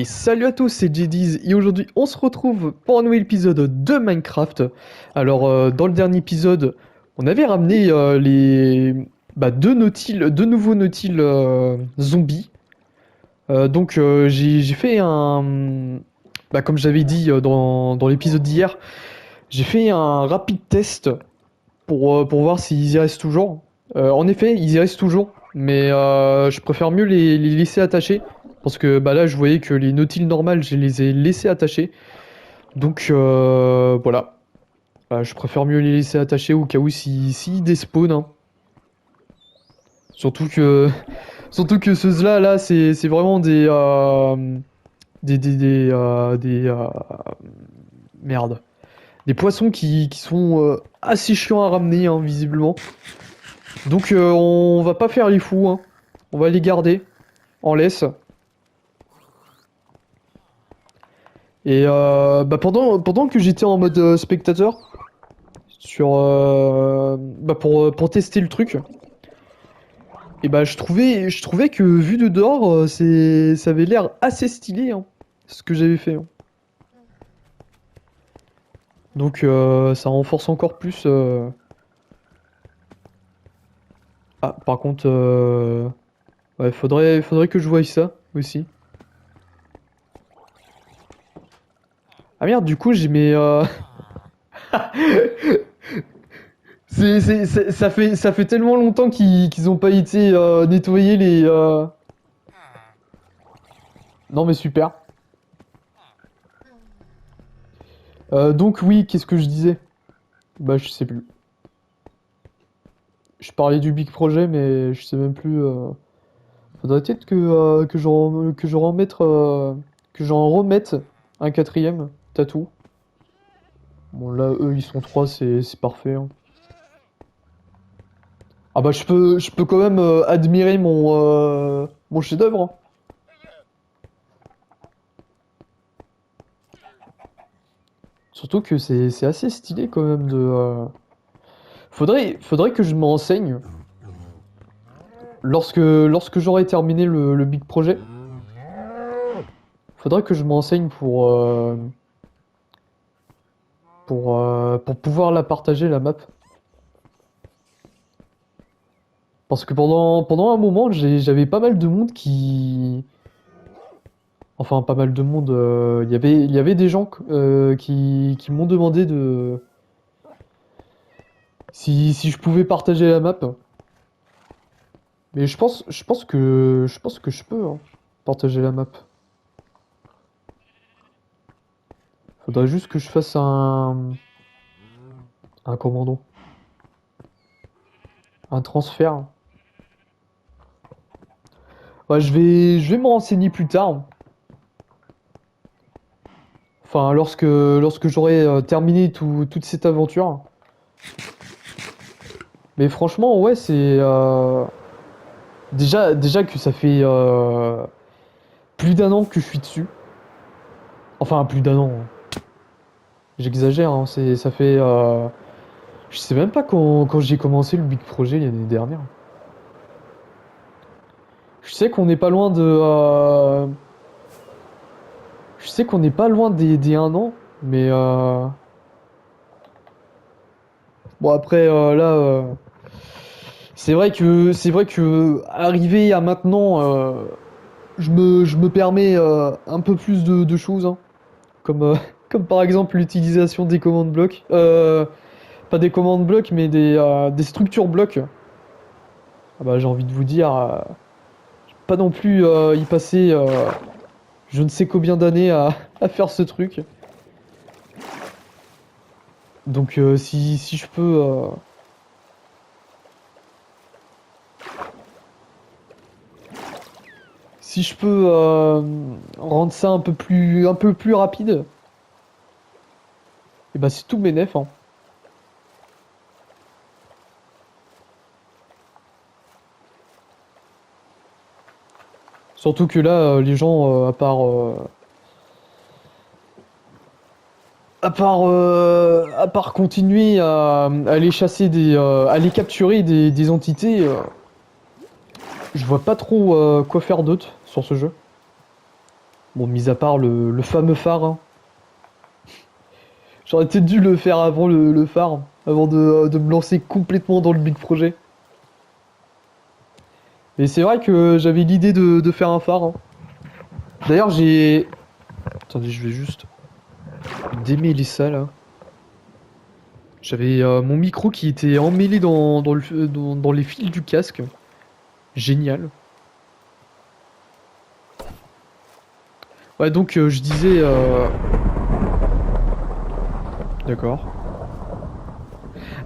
Et salut à tous, c'est JDiz et aujourd'hui on se retrouve pour un nouvel épisode de Minecraft. Alors dans le dernier épisode, on avait ramené deux nouveaux nautiles zombies. J'ai fait comme j'avais dit dans l'épisode d'hier, j'ai fait un rapide test pour voir s'ils y restent toujours. En effet, ils y restent toujours, mais je préfère mieux les laisser attachés. Parce que bah là, je voyais que les nautiles normales, je les ai laissés attachés. Voilà. Je préfère mieux les laisser attachés au cas où si despawn. Hein. Surtout que, surtout que ceux-là, là, c'est vraiment des merde. Des poissons qui sont assez chiants à ramener, hein, visiblement. On va pas faire les fous, hein. On va les garder en laisse. Et pendant que j'étais en mode spectateur, pour tester le truc, et bah je trouvais que vu de dehors, ça avait l'air assez stylé, hein, ce que j'avais fait. Hein. Ça renforce encore plus. Ah, par contre, ouais, faudrait que je voie ça aussi. Ah merde, du coup j'ai mes ça fait tellement longtemps qu'ils ont pas été nettoyés les. Non mais super. Donc oui, qu'est-ce que je disais? Bah je sais plus. Je parlais du big projet mais je sais même plus. Faudrait peut-être que j'en remette un quatrième tatou. Bon là eux ils sont trois, c'est parfait. Hein. Ah bah je peux quand même admirer mon chef-d'œuvre. Hein. Surtout que c'est assez stylé quand même de. Faudrait que je me renseigne lorsque j'aurai terminé le big projet. Faudrait que je me renseigne pour pouvoir la partager la map. Parce que pendant un moment j'avais pas mal de monde qui. Enfin pas mal de monde. Il y avait des gens qui m'ont demandé de. Si je pouvais partager la map. Mais je pense que je peux hein, partager la map. Faudrait juste que je fasse un commando. Un transfert. Ouais, je vais me renseigner plus tard. Enfin, lorsque j'aurai terminé toute cette aventure. Mais franchement, ouais, c'est déjà que ça fait plus d'un an que je suis dessus. Enfin, plus d'un an. J'exagère, hein, ça fait. Je sais même pas quand j'ai commencé le Big Projet l'année dernière. Je sais qu'on n'est pas loin de. Je sais qu'on n'est pas loin des un an, mais. Bon, après, c'est vrai que arrivé à maintenant, je me permets un peu plus de choses, hein, comme, comme par exemple l'utilisation des commandes blocs. Pas des commandes blocs, mais des structures blocs. Ah bah, j'ai envie de vous dire, pas non plus y passer je ne sais combien d'années à faire ce truc. Si je peux. Si je peux rendre ça un peu plus rapide, et bah c'est tout bénef. Hein. Surtout que là, les gens, à part continuer à aller chasser à aller capturer des entités, je vois pas trop quoi faire d'autre sur ce jeu. Bon, mis à part le fameux phare, hein. J'aurais peut-être dû le faire avant le phare, avant de me lancer complètement dans le big projet. Et c'est vrai que j'avais l'idée de faire un phare, hein. D'ailleurs, j'ai... Attendez, je vais juste démêler ça, là. J'avais mon micro qui était emmêlé dans les fils du casque. Génial. Ouais, donc je disais... D'accord.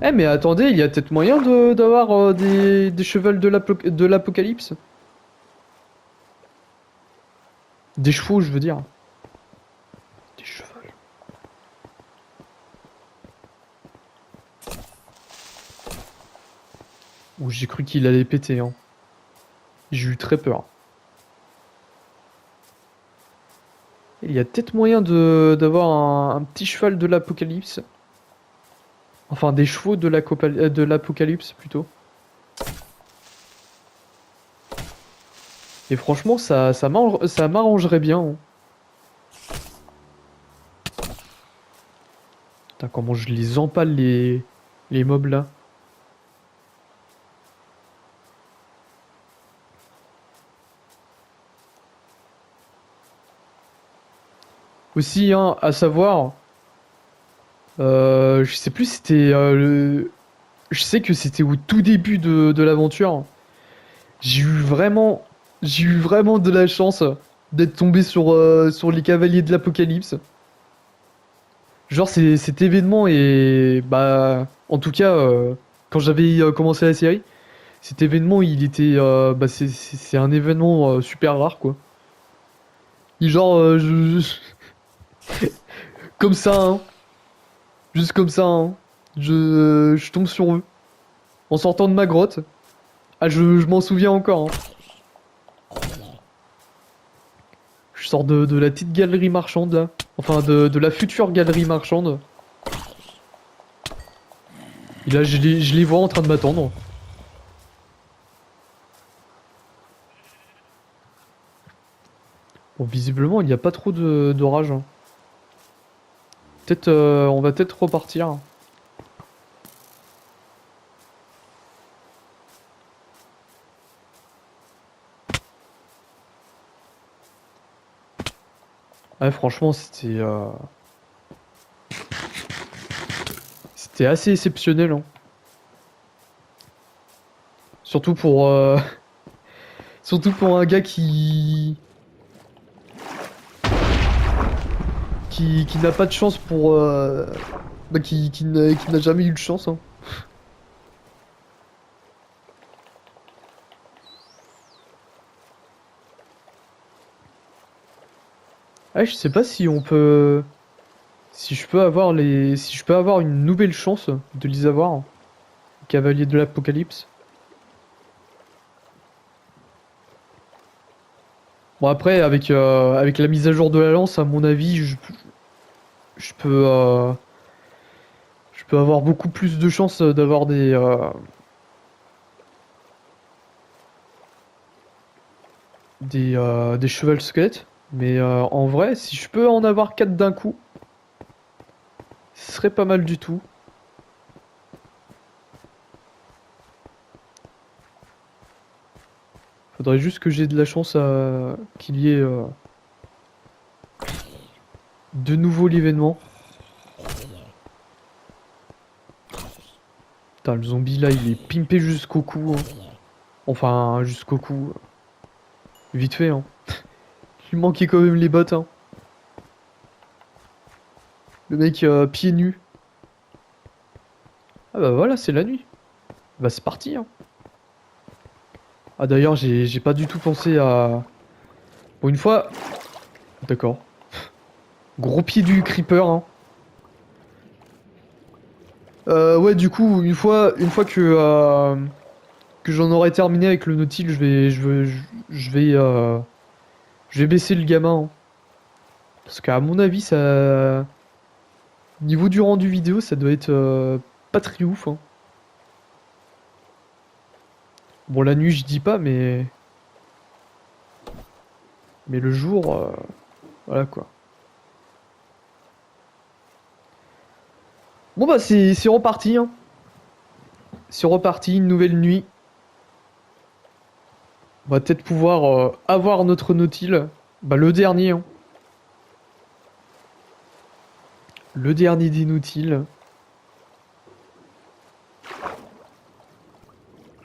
Eh, mais attendez, il y a peut-être moyen d'avoir des chevals de l'apocalypse. Des chevaux, je veux dire. Des chevals. Ouh, j'ai cru qu'il allait péter, hein. J'ai eu très peur. Il y a peut-être moyen d'avoir un petit cheval de l'apocalypse. Enfin, des chevaux de l'apocalypse, plutôt. Et franchement, ça m'arrangerait bien, hein. Putain, comment je les empale, les mobs, là. Aussi, hein, à savoir... je sais plus si c'était Je sais que c'était au tout début de l'aventure. J'ai eu vraiment... J'ai eu vraiment de la chance d'être tombé sur les cavaliers de l'Apocalypse. Genre, cet événement est... Bah... En tout cas, quand j'avais commencé la série, cet événement, il était... bah, c'est un événement super rare, quoi. Et genre, comme ça, hein. Juste comme ça, hein. Je tombe sur eux. En sortant de ma grotte. Ah, je m'en souviens encore, hein. Je sors de la petite galerie marchande là. Enfin de la future galerie marchande. Et là je les vois en train de m'attendre. Bon, visiblement il n'y a pas trop d'orage, hein. Peut-être on va peut-être repartir. Ouais, franchement c'était assez exceptionnel, hein. Surtout pour surtout pour un gars qui n'a pas de chance pour bah, qui n'a jamais eu de chance, hein. Ah, je sais pas si on peut si je peux avoir une nouvelle chance de les avoir, Cavalier de l'Apocalypse. Bon, après avec la mise à jour de la lance, à mon avis, je peux je peux avoir beaucoup plus de chances d'avoir des chevals squelettes. Mais en vrai, si je peux en avoir 4 d'un coup, ce serait pas mal du tout. Faudrait juste que j'ai de la chance à qu'il y ait de nouveau l'événement. Putain, le zombie là, il est pimpé jusqu'au cou, hein. Enfin, jusqu'au cou. Vite fait, hein. Il manquait quand même les bottes, hein. Le mec pieds nus. Ah bah voilà, c'est la nuit. Bah c'est parti, hein. Ah d'ailleurs, j'ai pas du tout pensé à... Bon, une fois... D'accord. Gros pied du creeper, hein. Ouais, du coup, une fois que j'en aurai terminé avec le Nautil, je vais baisser le gamin, hein. Parce qu'à mon avis, ça... Niveau du rendu vidéo, ça doit être pas très ouf, hein. Bon, la nuit, je dis pas, mais... Mais le jour... Voilà quoi. Bon bah c'est reparti, hein. C'est reparti, une nouvelle nuit. On va peut-être pouvoir avoir notre Nautil. Bah le dernier, hein. Le dernier des Nautils.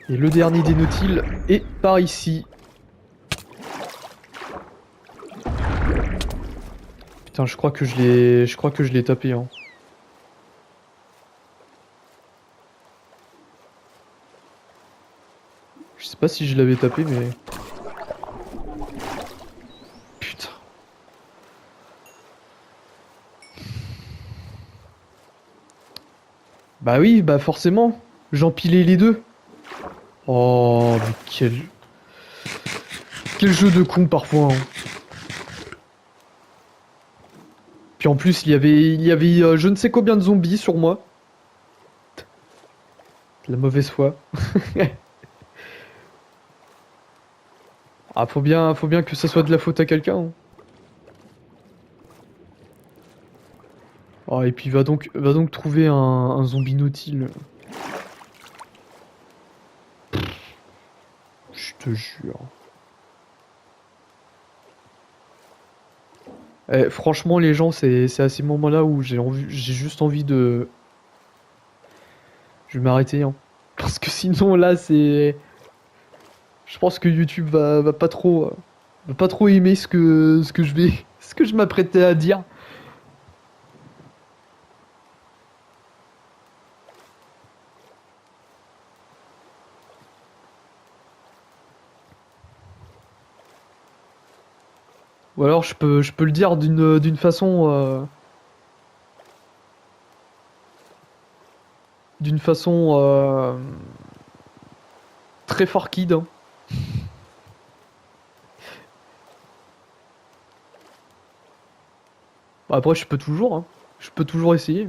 Et le dernier des Nautils est par ici. Putain, je crois que je l'ai tapé, hein. Je sais pas si je l'avais tapé, mais... Putain. Bah oui, bah forcément. J'empilais les deux. Oh, mais quel jeu de con parfois, hein. Puis en plus, il y avait je ne sais combien de zombies sur moi. De la mauvaise foi. Ah, faut bien que ça soit de la faute à quelqu'un, hein. Ah, et puis va donc trouver un zombie nautile. Je te jure. Eh, franchement, les gens, c'est à ces moments-là où j'ai juste envie de... Je vais m'arrêter, hein. Parce que sinon, là, c'est... Je pense que YouTube va pas trop aimer ce que je vais, ce que je m'apprêtais à dire. Ou alors, je peux le dire d'une façon, d'une façon, très fort kid, hein. Bah, après, je peux toujours, hein. Je peux toujours essayer.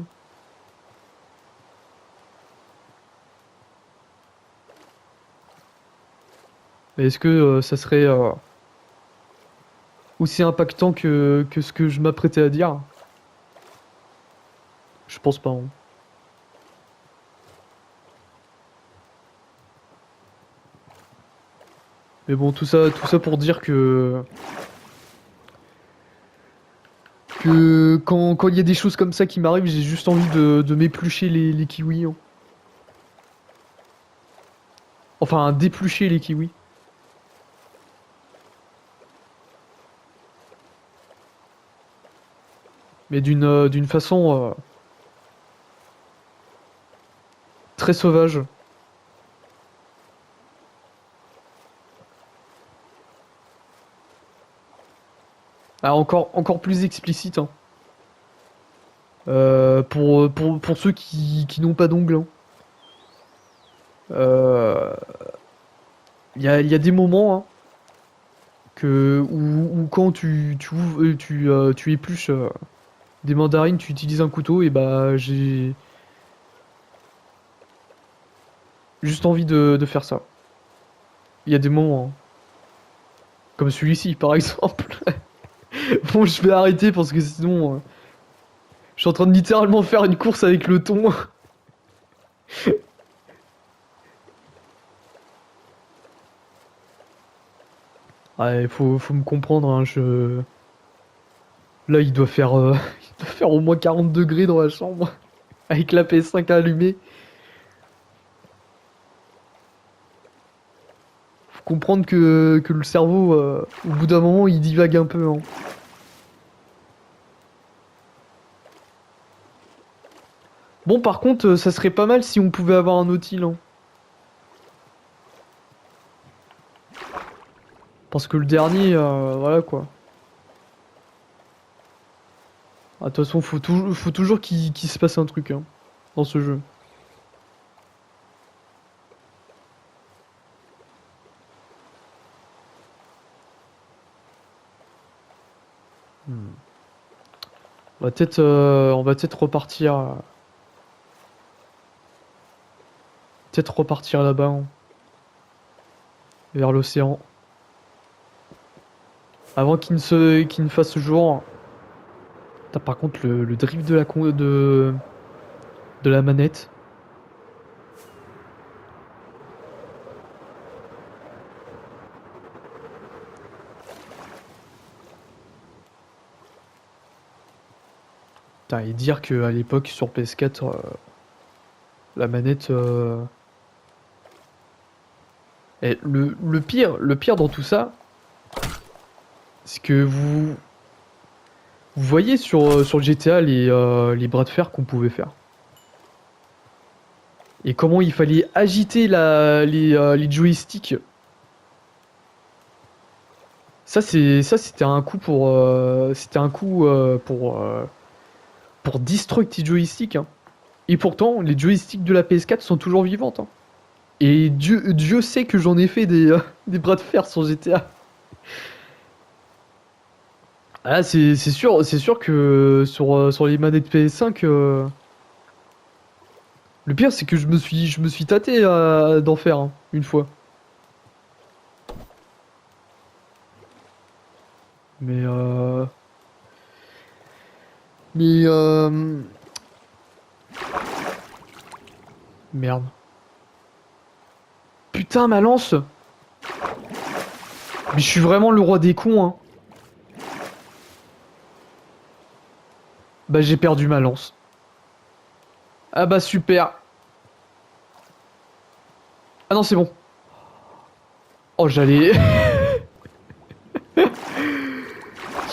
Mais est-ce que ça serait aussi impactant que ce que je m'apprêtais à dire? Je pense pas, hein. Mais bon, tout ça pour dire que quand il y a des choses comme ça qui m'arrivent, j'ai juste envie de m'éplucher les kiwis, hein. Enfin, d'éplucher les kiwis. Mais d'une façon très sauvage. Ah, encore plus explicite, hein. Pour ceux qui n'ont pas d'ongles, hein. Euh, il y a des moments, hein, où quand tu épluches des mandarines, tu utilises un couteau, et bah j'ai juste envie de faire ça. Il y a des moments, hein, comme celui-ci par exemple. Bon, je vais arrêter parce que sinon, je suis en train de littéralement faire une course avec le thon. Ouais, faut me comprendre, hein, Là, il doit faire au moins 40 degrés dans la chambre, avec la PS5 allumée. Faut comprendre que le cerveau, au bout d'un moment, il divague un peu, hein. Bon, par contre, ça serait pas mal si on pouvait avoir un Nautil, hein. Parce que le dernier, voilà quoi. Ah, de toute façon, faut toujours qu'il se passe un truc, hein, dans ce jeu. Hmm. On va peut-être repartir là-bas, hein, vers l'océan. Avant qu'il ne fasse jour. Putain, par contre, le drift de la manette. Putain, et dire qu'à l'époque, sur PS4, la manette. Et le pire dans tout ça, c'est que vous voyez sur le GTA les bras de fer qu'on pouvait faire. Et comment il fallait agiter les joysticks. C'était un coup pour destruct tes joysticks, hein. Et pourtant, les joysticks de la PS4 sont toujours vivantes, hein. Et Dieu sait que j'en ai fait des bras de fer sur GTA. Ah, c'est sûr que sur les manettes PS5, le pire c'est que je me suis tâté d'en faire, hein, une fois. Mais mais merde. Putain, ma lance. Mais je suis vraiment le roi des cons, hein. Bah j'ai perdu ma lance. Ah bah super. Ah non, c'est bon. Oh, j'allais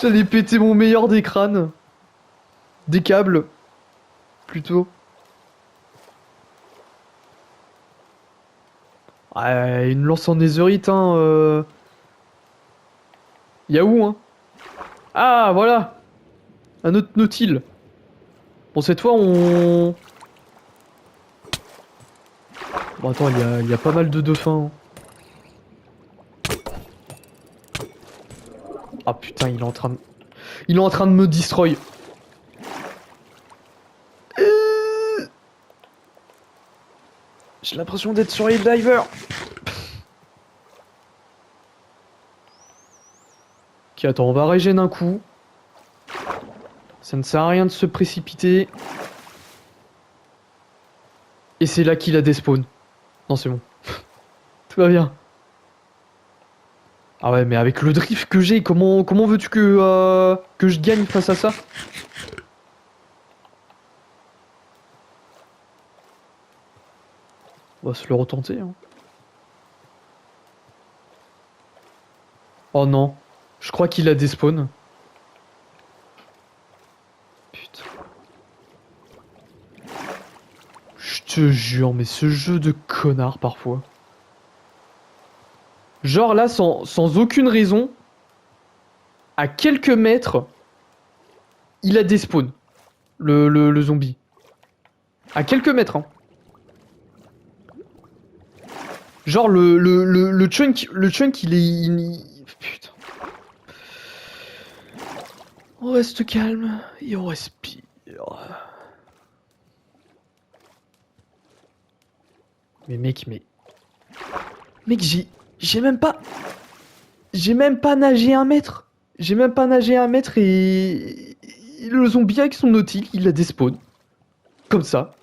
j'allais péter mon meilleur des crânes, des câbles plutôt. Ah, une lance en netherite, hein. Y'a où, hein? Ah, voilà. Un autre nautile. Bon, cette fois, on... Bon, attends, il y a pas mal de dauphins, hein. Ah, putain, il est en train de me destroy. J'ai l'impression d'être sur Diver. Ok, attends, on va régénérer un coup. Ça ne sert à rien de se précipiter. Et c'est là qu'il a despawn. Non, c'est bon. Tout va bien. Ah ouais, mais avec le drift que j'ai, comment veux-tu que je gagne face à ça? On va se le retenter, hein. Oh non. Je crois qu'il a despawn. Putain. Je te jure, mais ce jeu de connard parfois. Genre là, sans aucune raison, à quelques mètres, il a despawn. Le zombie. À quelques mètres, hein. Genre le chunk il est... Putain. On reste calme et on respire. Mais mec, Mec, j'ai même pas... J'ai même pas nagé un mètre. J'ai même pas nagé un mètre et le zombie avec son nautique, il a despawn. Comme ça.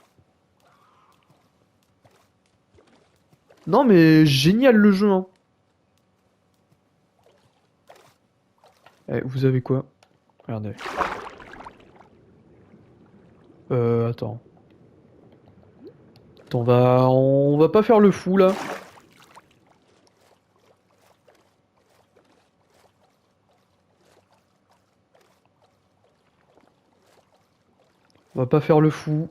Non mais génial le jeu, hein. Eh, vous avez quoi? Regardez. Attends. Attends, on va pas faire le fou là. On va pas faire le fou.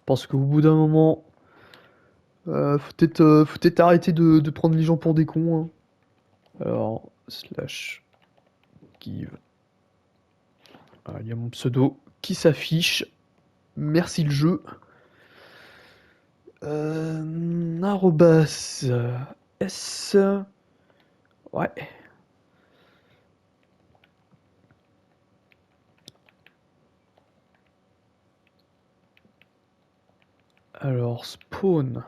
Parce qu'au bout d'un moment, faut peut-être arrêter de prendre les gens pour des cons, hein. Alors, slash give. Ah, il y a mon pseudo qui s'affiche. Merci le jeu. Arrobas S. Ouais. Alors, spawn.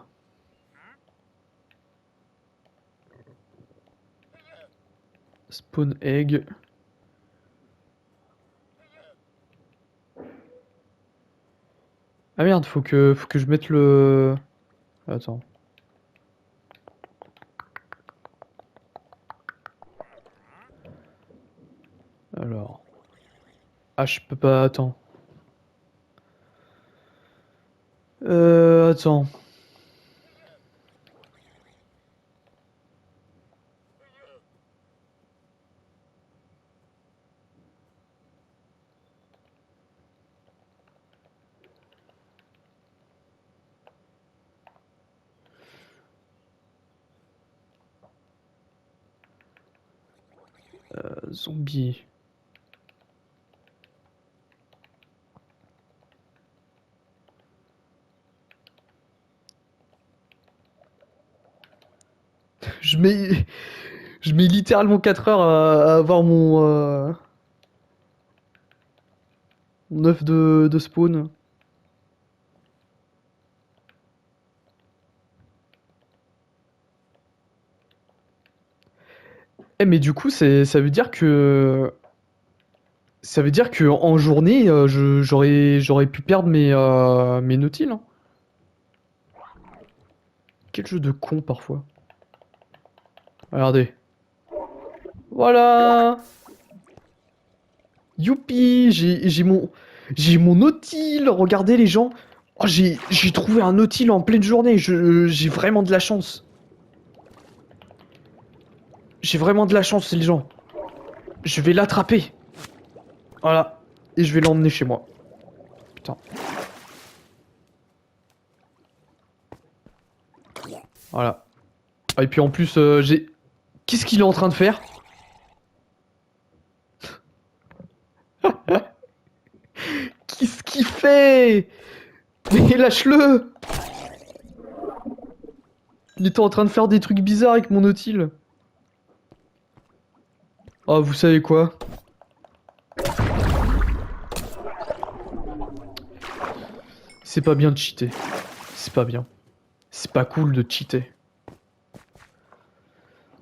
Spawn egg. Ah merde, faut que je mette le... Attends. Alors... Ah, je peux pas... Attends. Attends. Zombie. Je mets... Je mets littéralement 4 heures à avoir mon œuf de spawn. Eh mais du coup, ça veut dire que... Ça veut dire que en journée, j'aurais pu perdre mes nautiles, hein. Quel jeu de con parfois. Regardez. Voilà. Youpi, j'ai mon nautile. Regardez les gens. Oh, j'ai trouvé un nautile en pleine journée. J'ai vraiment de la chance. J'ai vraiment de la chance, les gens. Je vais l'attraper. Voilà. Et je vais l'emmener chez moi. Putain. Voilà. Ah, et puis en plus, j'ai... Qu'est-ce qu'il est en train de faire? Qu'est-ce qu'il fait? Mais lâche-le! Il était en train de faire des trucs bizarres avec mon nautile. Oh, vous savez quoi? C'est pas bien de cheater. C'est pas bien. C'est pas cool de cheater.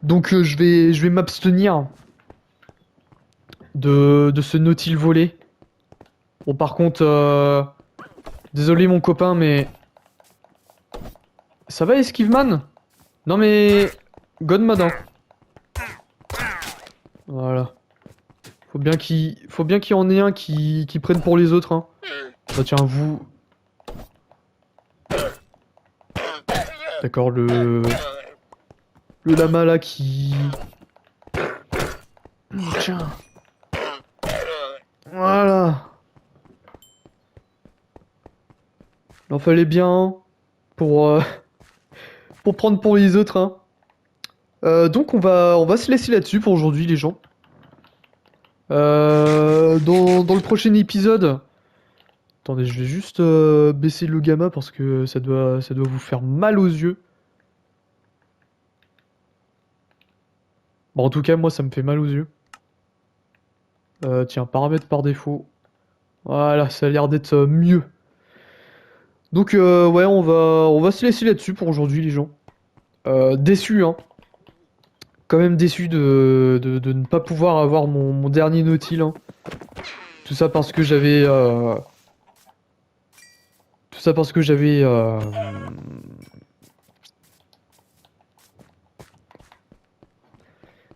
Donc je vais m'abstenir de ce nautile volé. Bon par contre, désolé mon copain, mais... Ça va Esquiveman? Non mais... God hein. Voilà. Faut bien qu'il y en ait un qui prenne pour les autres, hein. Bah tiens, vous... D'accord, le lama là qui... Tiens. Voilà. Il en fallait bien pour, pour prendre pour les autres, hein. Donc on va se laisser là-dessus pour aujourd'hui les gens. Dans le prochain épisode... Attendez, je vais juste baisser le gamma parce que ça doit vous faire mal aux yeux. Bon, en tout cas, moi, ça me fait mal aux yeux. Tiens, paramètres par défaut. Voilà, ça a l'air d'être mieux. Donc, ouais, on va se laisser là-dessus pour aujourd'hui, les gens. Déçu, hein. Quand même déçu de ne pas pouvoir avoir mon dernier nautile, hein. Tout ça parce que j'avais... Tout ça parce que j'avais...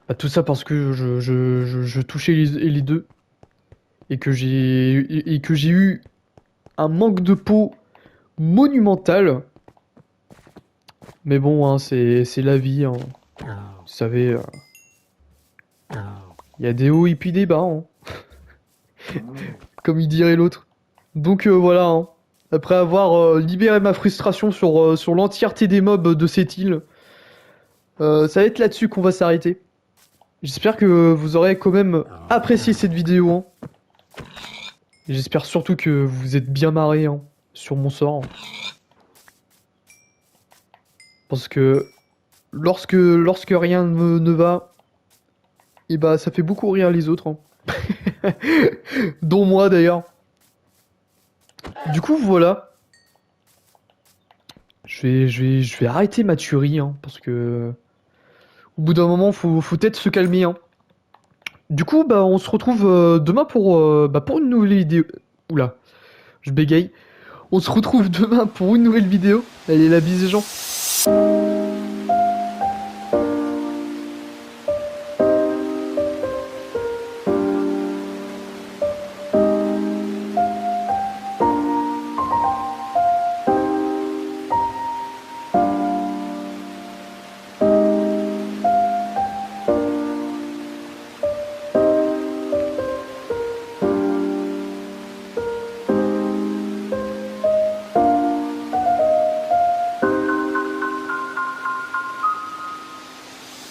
Bah, tout ça parce que je touchais les deux. Et que j'ai eu un manque de peau monumental. Mais bon, hein, c'est la vie, hein. Vous savez, il y a des hauts et puis des bas, hein. Comme il dirait l'autre. Donc voilà, hein. Après avoir libéré ma frustration sur l'entièreté des mobs de cette île, ça va être là-dessus qu'on va s'arrêter. J'espère que vous aurez quand même apprécié cette vidéo, hein. Et j'espère surtout que vous êtes bien marrés, hein, sur mon sort. Parce que lorsque rien ne va, et bah ça fait beaucoup rire les autres, hein. Dont moi d'ailleurs. Du coup voilà. je vais arrêter ma tuerie, hein, parce que au bout d'un moment, faut peut-être se calmer, hein. Du coup, bah, on se retrouve demain pour une nouvelle vidéo. Oula, je bégaye. On se retrouve demain pour une nouvelle vidéo. Allez, la bise, les gens.